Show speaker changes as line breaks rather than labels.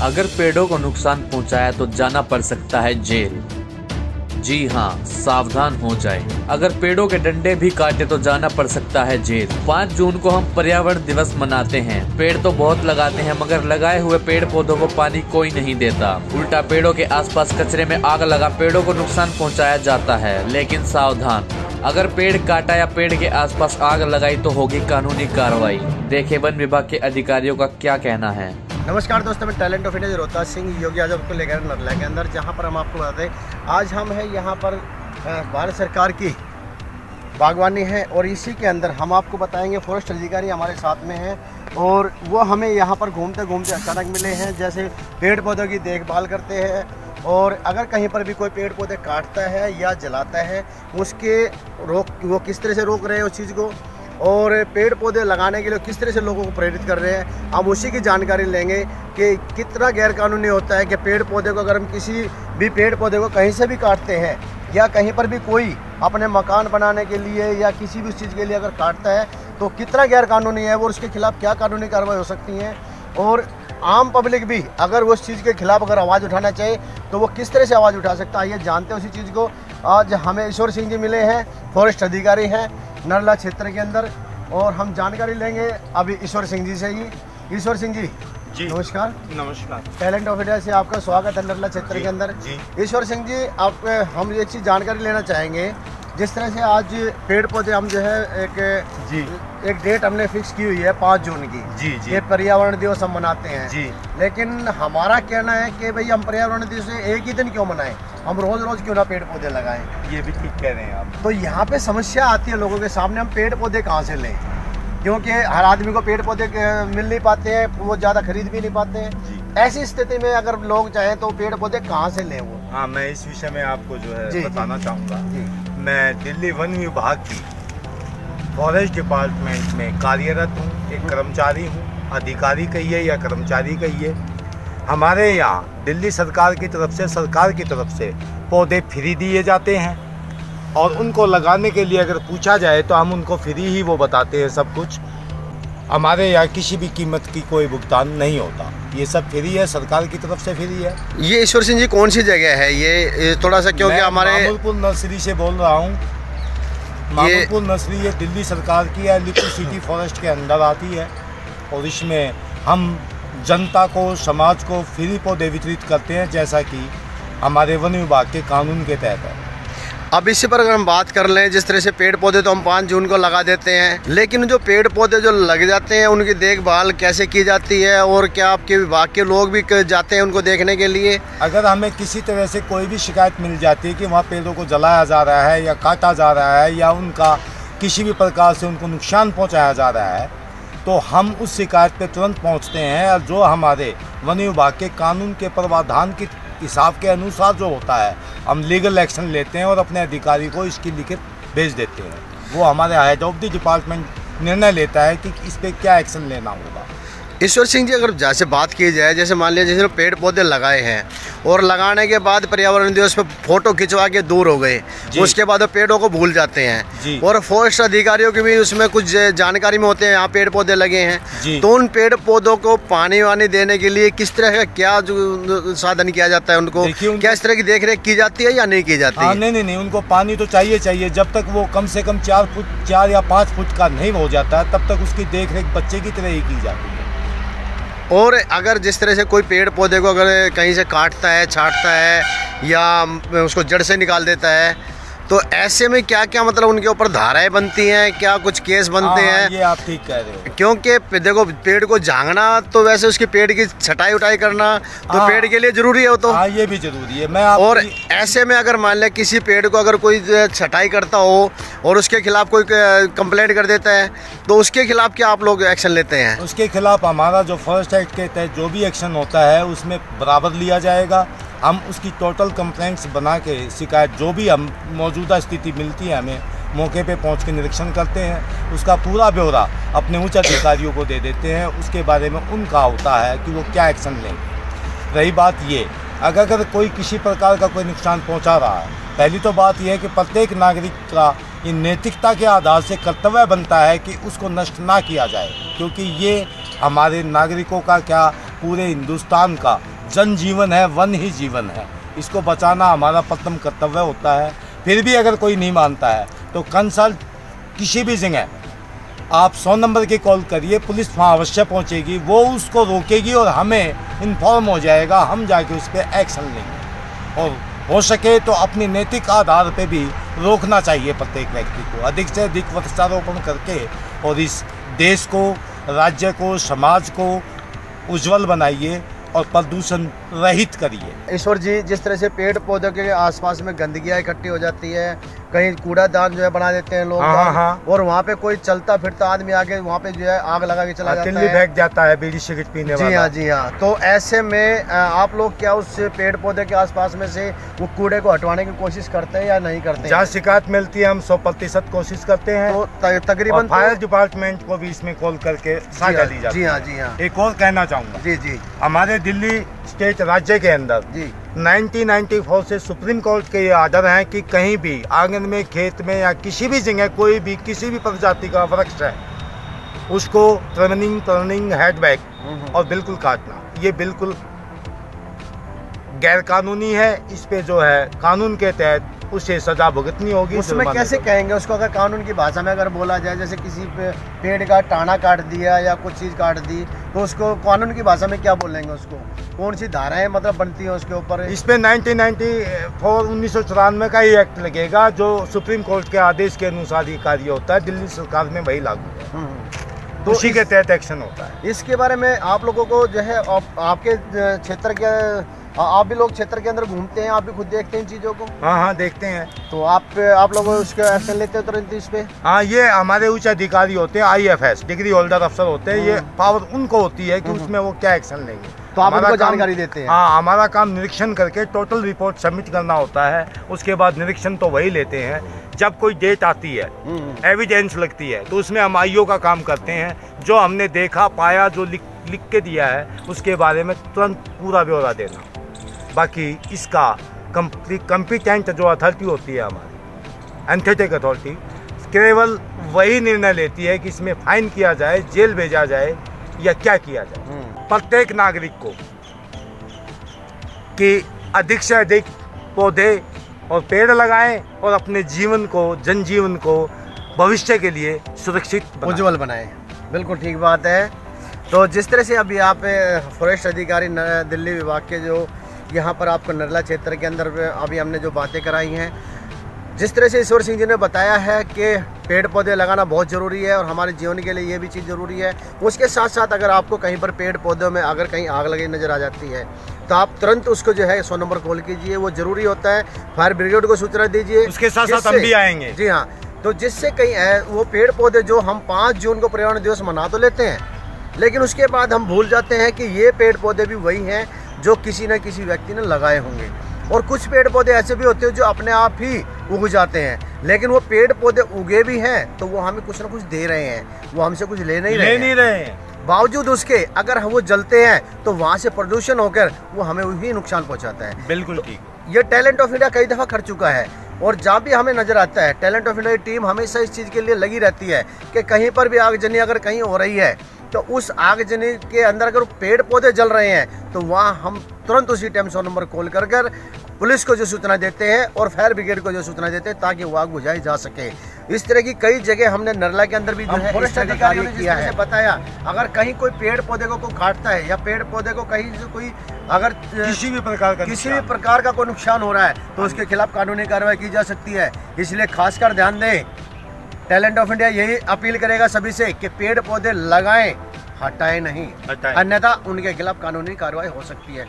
अगर पेड़ों को नुकसान पहुंचाया तो जाना पड़ सकता है जेल। जी हाँ, सावधान हो जाए। अगर पेड़ों के डंडे भी काटे तो जाना पड़ सकता है जेल। 5 जून को हम पर्यावरण दिवस मनाते हैं। पेड़ तो बहुत लगाते हैं मगर लगाए हुए पेड़ पौधों को पानी कोई नहीं देता। उल्टा पेड़ों के आसपास कचरे में आग लगा पेड़ों को नुकसान पहुंचाया जाता है। लेकिन सावधान, अगर पेड़ काटा या पेड़ के आसपास आग लगाई तो होगी कानूनी कार्रवाई। देखें वन विभाग के अधिकारियों का क्या कहना है।
नमस्कार दोस्तों, मैं talent of India Rohtas Singh Yogi Azam को लेकर नरला के अंदर, जहां पर हम आपको बताते हैं आज हम हैं यहां पर भारत सरकार की बागवानी है और इसी के अंदर हम आपको बताएंगे फॉरेस्ट अधिकारी हमारे साथ में हैं और वो हमें यहां पर घूमते घूमते अचानक मिले हैं। जैसे पेड़ पौधों की देखभाल करते हैं और अगर कहीं पर भी कोई पेड़ पौधे काटता है या जलाता है उसके वो किस तरह से रोक रहे हैं उस चीज़ को, और पेड़ पौधे लगाने के लिए किस तरह से लोगों को प्रेरित कर रहे हैं। हम उसी की जानकारी लेंगे कि कितना गैरकानूनी होता है कि पेड़ पौधे को अगर हम किसी भी पेड़ पौधे को कहीं से भी काटते हैं या कहीं पर भी कोई अपने मकान बनाने के लिए या किसी भी चीज़ के लिए अगर काटता है तो कितना गैरकानूनी है वो, उसके खिलाफ क्या कानूनी कार्रवाई हो सकती है। और आम पब्लिक भी अगर वो उस चीज़ के खिलाफ अगर आवाज़ उठाना चाहे तो वो किस तरह से आवाज़ उठा सकता है, ये जानते हैं उसी चीज़ को। आज हमें ईश्वर सिंह जी मिले हैं, फॉरेस्ट अधिकारी हैं नरला क्षेत्र के अंदर, और हम जानकारी लेंगे अभी ईश्वर सिंह जी से ही। ईश्वर सिंह जी नमस्कार।
नमस्कार।
टैलेंट ऑफ इंडिया से आपका स्वागत है नरला क्षेत्र के अंदर। ईश्वर सिंह जी, आप हम ये चीज़ जानकारी लेना चाहेंगे, जिस तरह से आज पेड़ पौधे हम जो है एक डेट हमने फिक्स की हुई है 5 जून की, ये पर्यावरण दिवस हम मनाते हैं। लेकिन हमारा कहना है कि भाई हम पर्यावरण दिवस एक ही दिन क्यों मनाएं, हम रोज रोज क्यों ना पेड़ पौधे लगाएं।
ये भी ठीक कह रहे हैं आप।
तो यहाँ पे समस्या आती है लोगों के सामने, हम पेड़ पौधे कहाँ से लें, क्योंकि हर आदमी को पेड़ पौधे मिल नहीं पाते हैं, वो ज़्यादा खरीद भी नहीं पाते हैं। ऐसी स्थिति में अगर लोग चाहें तो पेड़ पौधे कहाँ से लें वो।
हाँ, मैं इस विषय में आपको जो है बताना चाहूँगा। मैं दिल्ली वन विभाग की फॉरेस्ट डिपार्टमेंट में कार्यरत हूँ, एक कर्मचारी हूँ। अधिकारी कहिए या कर्मचारी कहिए, हमारे यहाँ दिल्ली सरकार की तरफ से पौधे फ्री दिए जाते हैं और उनको लगाने के लिए अगर पूछा जाए तो हम उनको फ्री ही वो बताते हैं सब कुछ। हमारे यहाँ किसी भी कीमत की कोई भुगतान नहीं होता, ये सब फ्री है, सरकार की तरफ से फ्री है।
ये ईश्वर सिंह जी कौन सी जगह है ये थोड़ा सा, क्योंकि हमारे
मामूलपुर नर्सरी से बोल रहा हूँ। मामूलपुर नर्सरी ये दिल्ली सरकार की है, अलीपुर सिटी फॉरेस्ट के अंदर आती है और इसमें हम जनता को, समाज को फ्री पौधे वितरित करते हैं, जैसा कि हमारे वन विभाग के कानून के तहत है।
अब इसी पर अगर हम बात कर लें, जिस तरह से पेड़ पौधे तो हम 5 जून को लगा देते हैं, लेकिन जो पेड़ पौधे जो लग जाते हैं उनकी देखभाल कैसे की जाती है, और क्या आपके विभाग के लोग भी जाते हैं उनको देखने के लिए?
अगर हमें किसी तरह से कोई भी शिकायत मिल जाती है कि वहाँ पेड़ों को जलाया जा रहा है या काटा जा रहा है या उनका किसी भी प्रकार से उनको नुकसान पहुँचाया जा रहा है, तो हम उस शिकायत पर तुरंत पहुँचते हैं और जो हमारे वन विभाग के कानून के प्रावधान के हिसाब के अनुसार जो होता है हम लीगल एक्शन लेते हैं और अपने अधिकारी को इसकी लिखित भेज देते हैं। वो हमारे हेड ऑफ द डिपार्टमेंट निर्णय लेता है कि इस पर क्या एक्शन लेना होगा।
ईश्वर सिंह जी, अगर जैसे बात की जाए, जैसे मान लीजिए जैसे पेड़ पौधे लगाए हैं और लगाने के बाद पर्यावरण दिवस पे फोटो खिंचवा के दूर हो गए, उसके बाद वो पेड़ों को भूल जाते हैं और फॉरेस्ट अधिकारियों की भी उसमें कुछ जानकारी में होते हैं यहाँ पेड़ पौधे लगे हैं, तो उन पेड़ पौधों को पानी वानी देने के लिए किस तरह का क्या जो साधन किया जाता है, उनको क्या इस तरह की देख रेख की जाती है या नहीं की जाती है?
नहीं, उनको पानी तो चाहिए। जब तक वो कम से कम 4 या 5 फुट का नहीं हो जाता है तब तक उसकी देख रेख बच्चे की तरह ही की जाती है।
और अगर जिस तरह से कोई पेड़ पौधे को अगर कहीं से काटता है, छाटता है या उसको जड़ से निकाल देता है, तो ऐसे में क्या क्या मतलब उनके ऊपर धाराएं बनती हैं, क्या कुछ केस बनते हैं?
ये आप ठीक कह रहे हो,
क्योंकि देखो पेड़ को झांगना तो वैसे उसकी पेड़ की छटाई उठाई करना तो पेड़ के लिए जरूरी है, वो तो
ये भी जरूरी है।
और ऐसे में अगर मान लें किसी पेड़ को अगर कोई छटाई करता हो और उसके खिलाफ कोई कंप्लेंट कर देता है तो उसके खिलाफ क्या आप लोग एक्शन लेते हैं?
उसके खिलाफ हमारा जो फॉरेस्ट एक्ट के तहत जो भी एक्शन होता है उसमें बराबर लिया जाएगा। हम उसकी टोटल कंप्लेंट्स बना के शिकायत जो भी हम मौजूदा स्थिति मिलती है हमें मौके पे पहुंच के निरीक्षण करते हैं, उसका पूरा ब्यौरा अपने उच्च अधिकारियों को दे देते हैं। उसके बारे में उनका होता है कि वो क्या एक्शन लेंगे। रही बात ये, अगर कोई किसी प्रकार का कोई नुकसान पहुंचा रहा है, पहली तो बात यह है कि प्रत्येक नागरिक का ये नैतिकता के आधार से कर्तव्य बनता है कि उसको नष्ट ना किया जाए, क्योंकि ये हमारे नागरिकों का क्या पूरे हिंदुस्तान का जनजीवन है, वन ही जीवन है। इसको बचाना हमारा प्रथम कर्तव्य होता है। फिर भी अगर कोई नहीं मानता है तो कंसल्ट किसी भी जगह आप 100 नंबर की कॉल करिए, पुलिस वहाँ अवश्य पहुँचेगी, वो उसको रोकेगी और हमें इन्फॉर्म हो जाएगा, हम जाके उस पर एक्शन लेंगे। और हो सके तो अपनी नैतिक आधार पे भी रोकना चाहिए प्रत्येक व्यक्ति को। अधिक से अधिक वृक्षारोपण करके और इस देश को, राज्य को, समाज को उज्जवल बनाइए और प्रदूषण रहित करिए।
ईश्वर जी, जिस तरह से पेड़ पौधों के आसपास में गंदगियाँ इकट्ठी हो जाती है, कहीं कूड़ादान जो है बना देते हैं लोग, और वहाँ पे कोई चलता फिरता आदमी आके वहाँ पे जो है आग लगा के चला जाता है,
फेंक जाता है बीड़ी सिगरेट पीने वाला।
जी हाँ, जी हाँ। तो ऐसे में आप लोग क्या उस पेड़ पौधे के आसपास में से वो कूड़े को हटवाने की कोशिश करते हैं या नहीं करते?
जहाँ शिकायत मिलती है हम 100% कोशिश करते हैं।
तो तकरीबन
फायर डिपार्टमेंट को भी इसमें कॉल करके साझा दी जाती है।
जी हाँ, जी हाँ।
एक और कहना चाहूँगा,
जी जी,
हमारे दिल्ली स्टेट राज्य के अंदर
जी
1994 से सुप्रीम कोर्ट के ये आर्डर हैं कि कहीं भी आंगन में, खेत में या किसी भी जगह कोई भी किसी भी प्रजाति का वृक्ष है उसको टर्निंग हेडबैक और बिल्कुल काटना, ये बिल्कुल गैर कानूनी है। इस पे जो है कानून के तहत उसे सजा भुगतनी होगी।
उसमें कैसे कहेंगे उसको, अगर कानून की भाषा में अगर बोला जाए, जैसे किसी पे पेड़ का टाना काट दिया या कुछ चीज़ काट दी, तो उसको कानून की भाषा में क्या बोलेंगे? उसको कौन सी धाराएं मतलब बनती हैं उसके ऊपर?
इस पे 1994 का ही एक्ट लगेगा, जो सुप्रीम कोर्ट के आदेश के अनुसार ही कार्य होता है। दिल्ली सरकार में वही लागू है, तो उसी के तहत एक्शन होता है।
इसके बारे में आप लोगों को जो है, आपके क्षेत्र के, आप भी लोग क्षेत्र के अंदर घूमते हैं, आप भी खुद देखते हैं इन चीज़ों को?
हाँ हाँ, देखते हैं।
तो आप लोग उसका एक्शन लेते हैं तुरंत इस पे?
हाँ, ये हमारे उच्च अधिकारी होते हैं, IFS डिग्री होल्डर अफसर होते हैं, ये पावर उनको होती है कि उसमें वो क्या एक्शन लेंगे।
तो आप उनको जानकारी देते हैं?
हाँ, हमारा काम निरीक्षण करके टोटल रिपोर्ट सबमिट करना होता है। उसके बाद निरीक्षण तो वही लेते हैं। जब कोई डेट आती है, एविडेंस लगती है, तो उसमें हम IO का काम करते हैं। जो हमने देखा पाया, जो लिख के दिया है, उसके बारे में तुरंत पूरा ब्यौरा देना। बाकी इसका कम्पिटेंट जो अथॉरिटी होती है हमारी, एंथेटिक अथॉरिटी, केवल वही निर्णय लेती है कि इसमें फाइन किया जाए, जेल भेजा जाए या क्या किया जाए। प्रत्येक नागरिक को कि अधिक से अधिक पौधे और पेड़ लगाएं और अपने जीवन को, जनजीवन को भविष्य के लिए सुरक्षित
उज्जवल बनाएं। बिल्कुल ठीक बात है। तो जिस तरह से अभी आप फॉरेस्ट अधिकारी दिल्ली विभाग के जो यहाँ पर आपको नरला क्षेत्र के अंदर अभी हमने जो बातें कराई हैं, जिस तरह से ईश्वर सिंह जी ने बताया है कि पेड़ पौधे लगाना बहुत ज़रूरी है और हमारे जीवन के लिए ये भी चीज़ ज़रूरी है। उसके साथ साथ अगर आपको कहीं पर पेड़ पौधों में अगर कहीं आग लगी नज़र आ जाती है, तो आप तुरंत उसको जो है 100 नंबर कॉल कीजिए, वो ज़रूरी होता है। फायर ब्रिगेड को सूचना दीजिए,
उसके साथ साथ हम भी आएंगे।
जी हाँ, तो जिससे कहीं वो पेड़ पौधे जो हम 5 जून को पर्यावरण दिवस मना तो लेते हैं, लेकिन उसके बाद हम भूल जाते हैं कि ये पेड़ पौधे भी वही हैं जो किसी न किसी व्यक्ति ने लगाए होंगे। और कुछ पेड़ पौधे ऐसे भी होते हैं जो अपने आप ही उग जाते हैं, लेकिन वो पेड़ पौधे उगे भी हैं तो वो हमें कुछ ना कुछ दे रहे हैं, वो हमसे कुछ ले नहीं रहे हैं। बावजूद उसके अगर वो जलते हैं तो वहाँ से प्रदूषण होकर वो हमें वही नुकसान पहुँचाता है।
बिल्कुल ठीक।
ये टैलेंट ऑफ इंडिया कई दफ़ा कर चुका है, और जहाँ भी हमें नज़र आता है टैलेंट ऑफ इंडिया की टीम हमेशा इस चीज़ के लिए लगी रहती है कि कहीं पर भी आगजनी अगर कहीं हो रही है, तो उस आगजनी के अंदर अगर पेड़ पौधे जल रहे हैं तो वहाँ हम तुरंत उसी टाइम 100 नंबर कॉल कर पुलिस को जो सूचना देते हैं और फायर ब्रिगेड को जो सूचना देते हैं, ताकि वो आग बुझाई जा सके। इस तरह की कई जगह हमने नरला के अंदर भी जो है फॉरेस्ट अधिकारियों ने किया है बताया, अगर कहीं कोई पेड़ पौधे को काटता है या पेड़ पौधे को कहीं से कोई अगर
किसी भी प्रकार का
कोई नुकसान हो रहा है तो उसके खिलाफ कानूनी कार्रवाई की जा सकती है। इसलिए खासकर ध्यान दें, टैलेंट ऑफ इंडिया यही अपील करेगा सभी से कि पेड़ पौधे लगाएं, हटाएं नहीं, अन्यथा उनके खिलाफ कानूनी कार्रवाई हो सकती है।